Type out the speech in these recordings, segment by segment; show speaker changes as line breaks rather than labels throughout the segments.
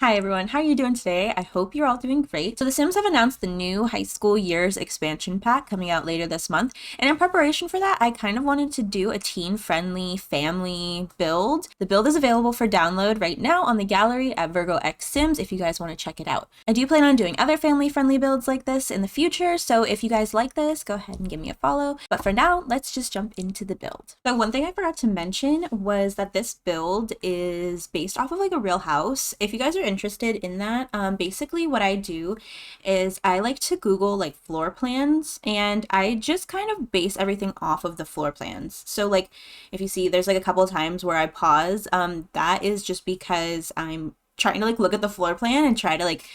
Hi everyone, how are you doing today? I hope you're all doing great. So The Sims have announced the new high school years expansion pack coming out later this month. And in preparation for that, I kind of wanted to do a teen-friendly family build. The build is available for download right now on the gallery at virgoxsims if you guys want to check it out. I do plan on doing other family-friendly builds like this in the future, so if you guys like this, go ahead and give me a follow. But for now, let's just jump into the build. So one thing I forgot to mention was that this build is based off of like a real house. If you guys are interested in that, basically what I do is I like to Google like floor plans and I just kind of base everything off of the floor plans. So like if you see there's like a couple of times where I pause, that is just because I'm trying to like look at the floor plan and try to like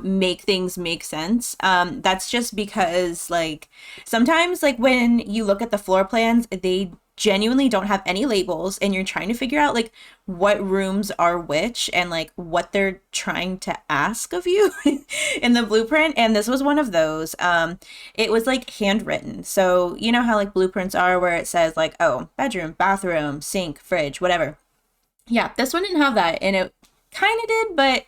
make things make sense. That's just because like sometimes like when you look at the floor plans, they genuinely don't have any labels and you're trying to figure out like what rooms are which and like what they're trying to ask of you in the blueprint. And this was one of those. It was like handwritten. So you know how like blueprints are where it says like, oh, bedroom, bathroom, sink, fridge, whatever. Yeah, this one didn't have that and it kind of did, but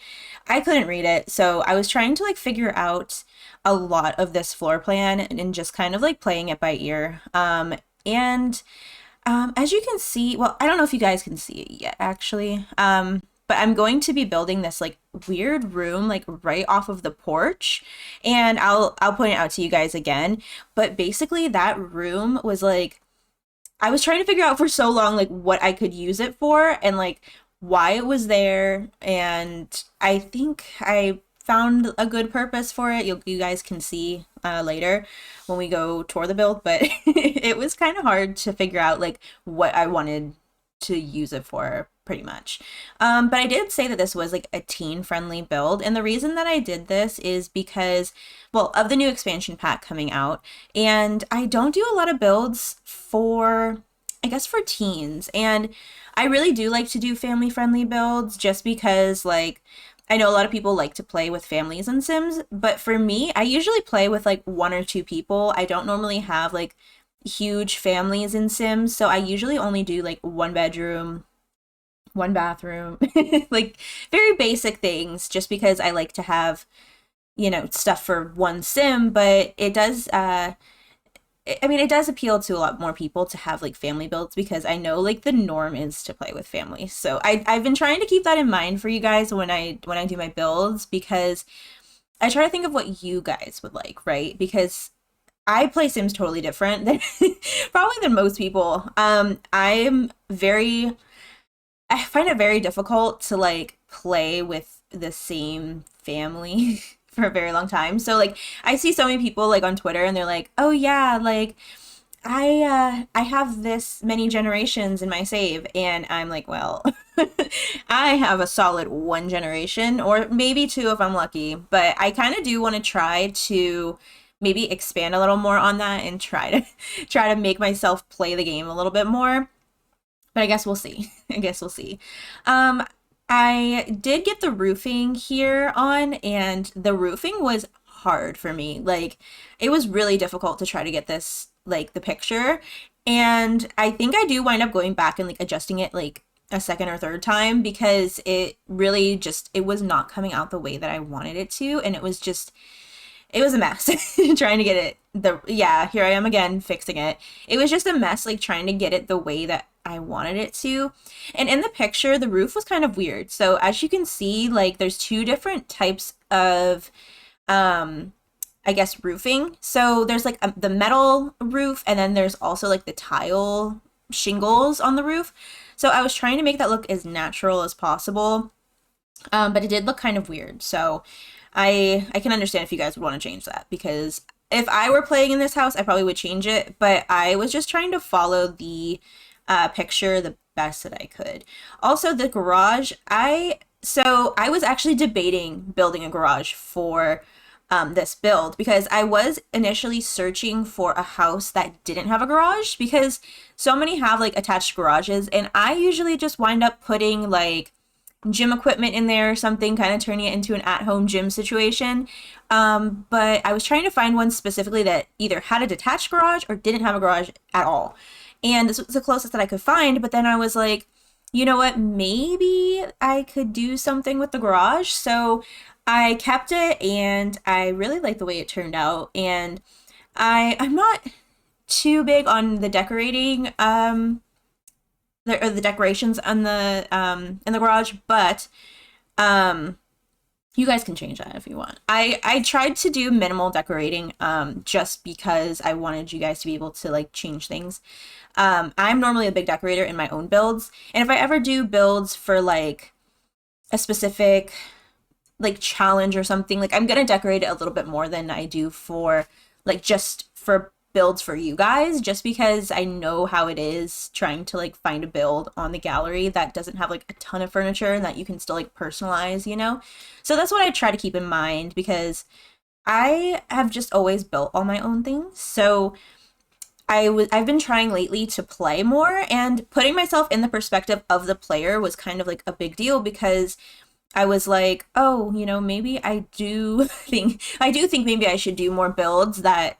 I couldn't read it. So I was trying to like figure out a lot of this floor plan and just kind of like playing it by ear. And as you can see, well, I don't know if you guys can see it yet, actually. But I'm going to be building this like weird room like right off of the porch, and I'll point it out to you guys again. But basically, that room was like I was trying to figure out for so long like what I could use it for and like why it was there, and I think I found a good purpose for it. You guys can see later when we go tour the build, but it was kind of hard to figure out like what I wanted to use it for pretty much. But I did say that this was like a teen friendly build. And the reason that I did this is because, well, of the new expansion pack coming out. And I don't do a lot of builds for, I guess, for teens. And I really do like to do family friendly builds just because like I know a lot of people like to play with families in Sims, but for me, I usually play with like one or two people. I don't normally have like huge families in Sims, so I usually only do like one bedroom, one bathroom, like very basic things just because I like to have, stuff for one Sim, but it does it does appeal to a lot more people to have like family builds because I know like the norm is to play with families. So I've been trying to keep that in mind for you guys when I do my builds because I try to think of what you guys would like, right? Because I play Sims totally different than probably than most people. I find it very difficult to like play with the same family for a very long time. So like I see so many people like on Twitter and they're like, "Oh yeah, like I have this many generations in my save." And I'm like, "Well, I have a solid one generation or maybe two if I'm lucky." But I kind of do want to try to maybe expand a little more on that and try to try to make myself play the game a little bit more. But I guess we'll see. I guess we'll see. Um, I did get the roofing here on, and the roofing was hard for me. Like, it was really difficult to try to get this, like, the picture. And I think I do wind up going back and, like, adjusting it, like, a second or third time because it really just, it was not coming out the way that I wanted it to. And it was just, it was a mess trying to get it yeah, here I am again fixing it. It was just a mess like trying to get it the way that I wanted it to. And in the picture the roof was kind of weird. So as you can see, like there's two different types of I guess roofing. So there's like the metal roof and then there's also like the tile shingles on the roof. So I was trying to make that look as natural as possible. But it did look kind of weird. So I can understand if you guys would want to change that because if I were playing in this house, I probably would change it. But I was just trying to follow the picture the best that I could. Also, the garage, so I was actually debating building a garage for this build because I was initially searching for a house that didn't have a garage because so many have like attached garages and I usually just wind up putting like gym equipment in there or something, kind of turning it into an at-home gym situation. But I was trying to find one specifically that either had a detached garage or didn't have a garage at all. And this was the closest that I could find, but then I was like, You know what? Maybe I could do something with the garage. So I kept it and I really like the way it turned out. And I'm not too big on the decorating or the decorations on the in the garage, but um you guys can change that if you want. I tried to do minimal decorating just because I wanted you guys to be able to like change things. I'm normally a big decorator in my own builds, and if I ever do builds for like a specific like challenge or something, like I'm gonna decorate it a little bit more than I do for like just for builds for you guys, just because I know how it is trying to like find a build on the gallery that doesn't have like a ton of furniture and that you can still like personalize, you know? So that's what I try to keep in mind because I have just always built all my own things. So I've been trying lately to play more, and putting myself in the perspective of the player was kind of like a big deal because I was like, oh, you know, maybe I do think maybe I should do more builds that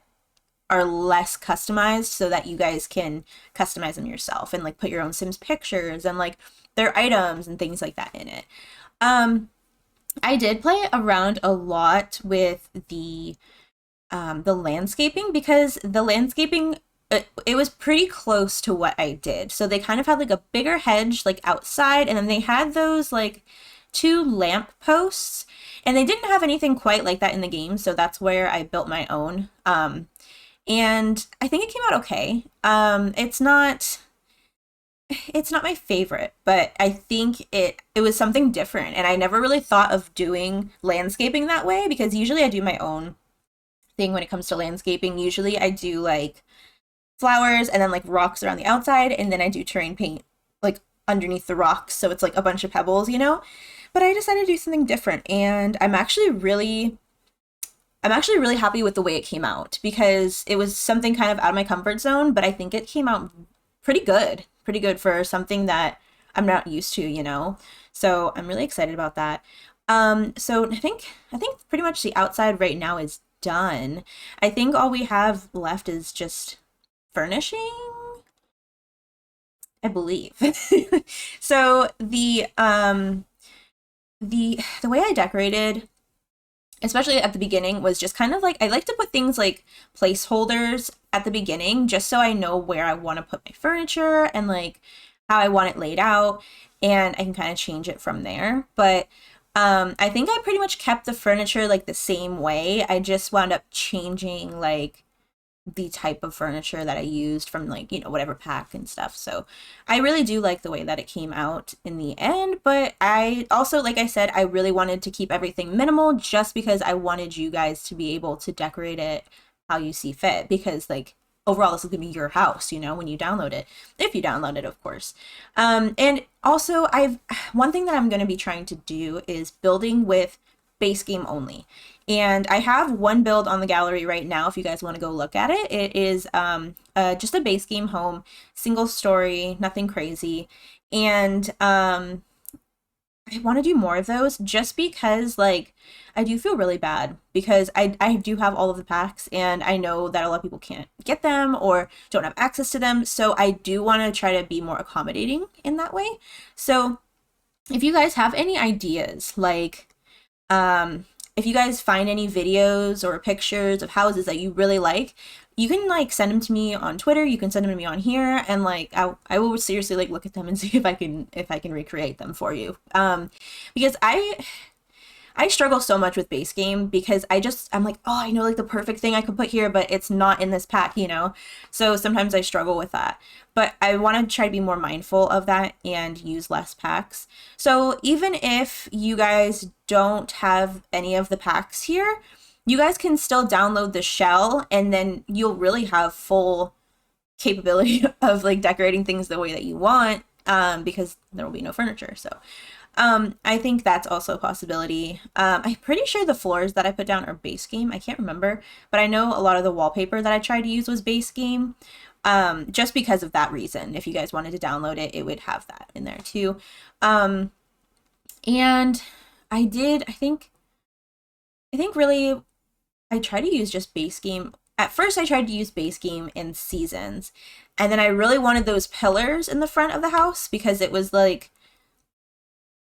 are less customized so that you guys can customize them yourself and like put your own Sims pictures and like their items and things like that in it. Um, I did play around a lot with the landscaping because the landscaping it was pretty close to what I did. So they kind of had like a bigger hedge like outside, and then they had those like two lamp posts, and they didn't have anything quite like that in the game, so that's where I built my own. And I think it came out okay. It's not my favorite, but I think it was something different, and I never really thought of doing landscaping that way because usually I do my own thing when it comes to landscaping. Usually I do like flowers and then like rocks around the outside, and then I do terrain paint like underneath the rocks, so it's like a bunch of pebbles, you know? But I decided to do something different, and I'm actually really happy with the way it came out because it was something kind of out of my comfort zone, but I think it came out pretty good. Pretty good for something that I'm not used to, you know? So I'm really excited about that. So I think pretty much the outside right now is done. I think all we have left is just furnishing, I believe. So the way I decorated, especially at the beginning, was just kind of like I like to put things like placeholders at the beginning just so I know where I want to put my furniture and like how I want it laid out, and I can kind of change it from there. But I think I pretty much kept the furniture like the same way. I just wound up changing like the type of furniture that I used from like, you know, whatever pack and stuff. So I really do like the way that it came out in the end, but I also, like I said, I really wanted to keep everything minimal just because I wanted you guys to be able to decorate it how you see fit because like overall this is going to be your house, you know, when you download it, if you download it, of course. And also I've one thing that I'm going to be trying to do is building with base game only. And I have one build on the gallery right now if you guys want to go look at it. It is just a base game home, single story, nothing crazy. And I want to do more of those just because like I do feel really bad because I do have all of the packs, and I know that a lot of people can't get them or don't have access to them. So I do want to try to be more accommodating in that way. So if you guys have any ideas, like if you guys find any videos or pictures of houses that you really like, you can like send them to me on Twitter. You can send them to me on here, and like I will seriously like look at them and see if I can recreate them for you. Because I struggle so much with base game because I'm like, oh, I know like the perfect thing I could put here, but it's not in this pack, you know? So sometimes I struggle with that. But I want to try to be more mindful of that and use less packs. So even if you guys don't have any of the packs here, you guys can still download the shell, and then you'll really have full capability of like decorating things the way that you want, because there will be no furniture. So I think that's also a possibility. I'm pretty sure the floors that I put down are base game. I can't remember, but I know a lot of the wallpaper that I tried to use was base game. Just because of that reason. If you guys wanted to download it, it would have that in there too. Um, and I think really I try to use just base game. at first I tried to use base game and seasons, and then I really wanted those pillars in the front of the house because it was like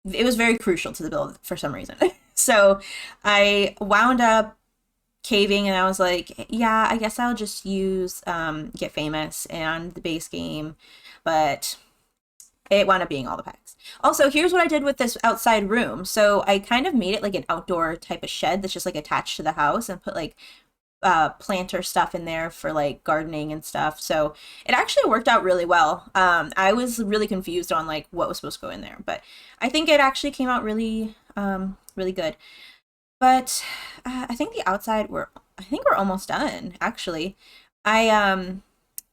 it was very crucial to the build for some reason. So I wound up caving and I was like, yeah, I guess I'll just use Get Famous and the base game, but it wound up being all the packs. Also, here's what I did with this outside room. So I kind of made it like an outdoor type of shed that's just like attached to the house and put like planter stuff in there for like gardening and stuff. So it actually worked out really well. I was really confused on like what was supposed to go in there, but I think it actually came out really, really good. But I think the outside I think we're almost done actually. I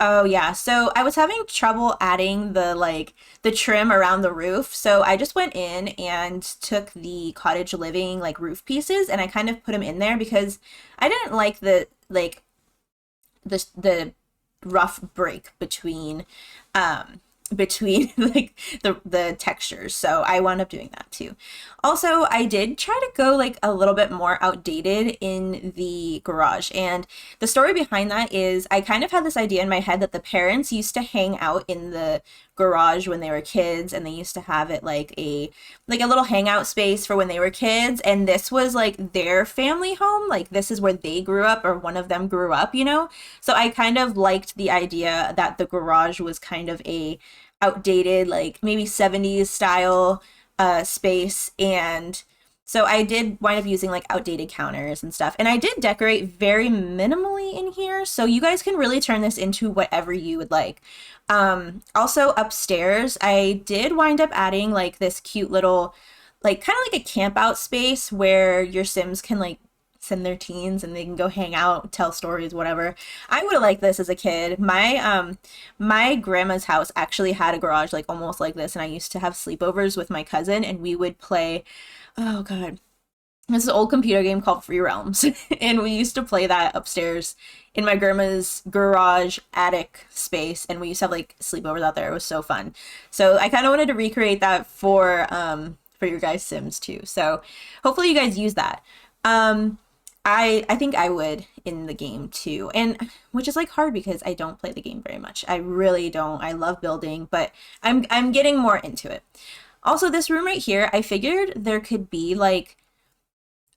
oh yeah, so I was having trouble adding the trim around the roof. So I just went in and took the cottage living like roof pieces and I kind of put them in there because I didn't like the rough break between like the textures. So I wound up doing that too. Also, I did try to go like a little bit more outdated in the garage. And the story behind that is I kind of had this idea in my head that the parents used to hang out in the garage when they were kids and they used to have it like a little hangout space for when they were kids, and this was like their family home, like this is where they grew up or one of them grew up, you know. So I kind of liked the idea that the garage was kind of a outdated like maybe 70s style space, and so I did wind up using like outdated counters and stuff, and I did decorate very minimally in here, so you guys can really turn this into whatever you would like. Also upstairs, I did wind up adding like this cute little, like kind of like a camp out space where your Sims can like send their teens and they can go hang out, tell stories, whatever. I would have liked this as a kid. My grandma's house actually had a garage like almost like this, and I used to have sleepovers with my cousin and we would play, oh god, this is an old computer game called Free Realms, and we used to play that upstairs in my grandma's garage attic space, and we used to have like sleepovers out there. It was so fun. So I kind of wanted to recreate that for your guys' Sims too. So hopefully you guys use that. Um, I think I would in the game too, and which is like hard because I don't play the game very much. I really don't. I love building, but I'm getting more into it. Also, this room right here, I figured there could be like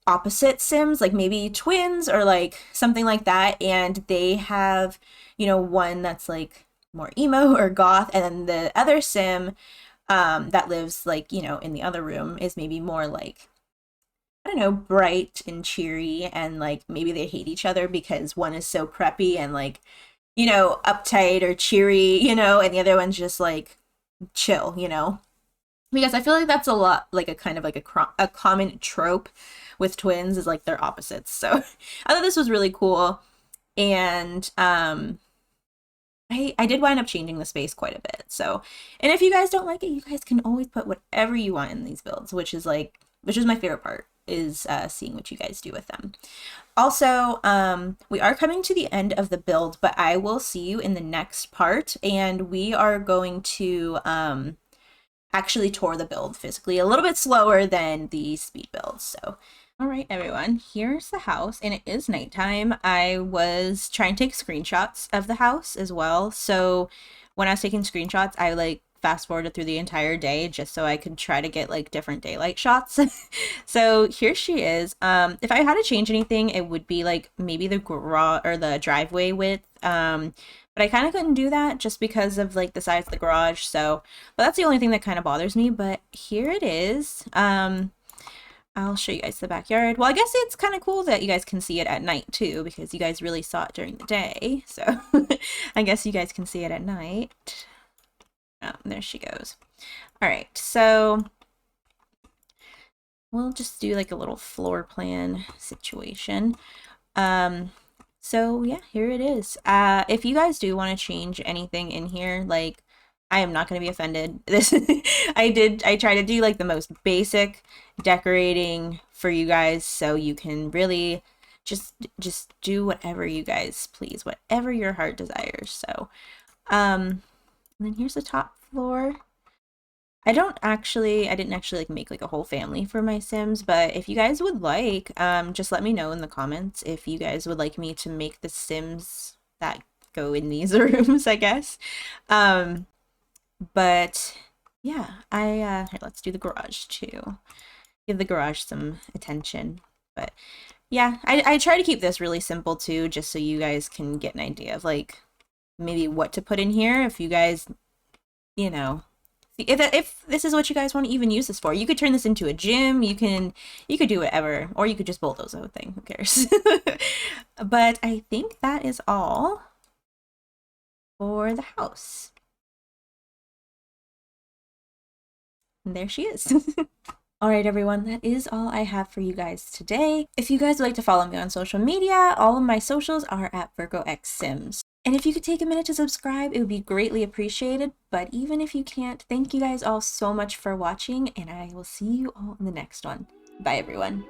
opposite Sims, like maybe twins or like something like that, and they have, you know, one that's like more emo or goth, and then the other Sim that lives like, you know, in the other room is maybe more like, I don't know, bright and cheery, and like maybe they hate each other because one is so preppy and like, you know, uptight or cheery, you know, and the other one's just like chill, you know. Because I feel like that's a lot like a kind of like a common trope with twins is like their opposites. So I thought this was really cool, and I did wind up changing the space quite a bit. So, and if you guys don't like it, you guys can always put whatever you want in these builds, which is my favorite part, is seeing what you guys do with them. Also, we are coming to the end of the build, but I will see you in the next part, and we are going to actually tour the build physically, a little bit slower than the speed builds. So all right, everyone, here's the house, and it is nighttime. I was trying to take screenshots of the house as well. So when I was taking screenshots, I like fast forwarded through the entire day just so I could try to get like different daylight shots. So here she is. If I had to change anything, it would be like maybe the garage or the driveway width. But I kind of couldn't do that just because of like the size of the garage. So, but that's the only thing that kind of bothers me. But here it is. I'll show you guys the backyard. Well, I guess it's kind of cool that you guys can see it at night too, because you guys really saw it during the day. So I guess you guys can see it at night. Oh, there she goes. All right, so we'll just do like a little floor plan situation. So yeah, here it is. If you guys do want to change anything in here, like I am not going to be offended. This I try to do like the most basic decorating for you guys so you can really just do whatever you guys please, whatever your heart desires. So and then here's the top floor. I didn't actually like make like a whole family for my Sims, but if you guys would like, just let me know in the comments if you guys would like me to make the Sims that go in these rooms, I guess. Um, but yeah, here, let's do the garage too. Give the garage some attention. But yeah, I try to keep this really simple too, just so you guys can get an idea of like maybe what to put in here if you guys, you know, if this is what you guys want to even use this for. You could turn this into a gym, you could do whatever, or you could just bulldoze the whole thing, who cares? But I think that is all for the house. And there she is. All right, everyone, that is all I have for you guys today. If you guys would like to follow me on social media, all of my socials are at virgoxsims. And if you could take a minute to subscribe, it would be greatly appreciated. But even if you can't, thank you guys all so much for watching, and I will see you all in the next one. Bye, everyone.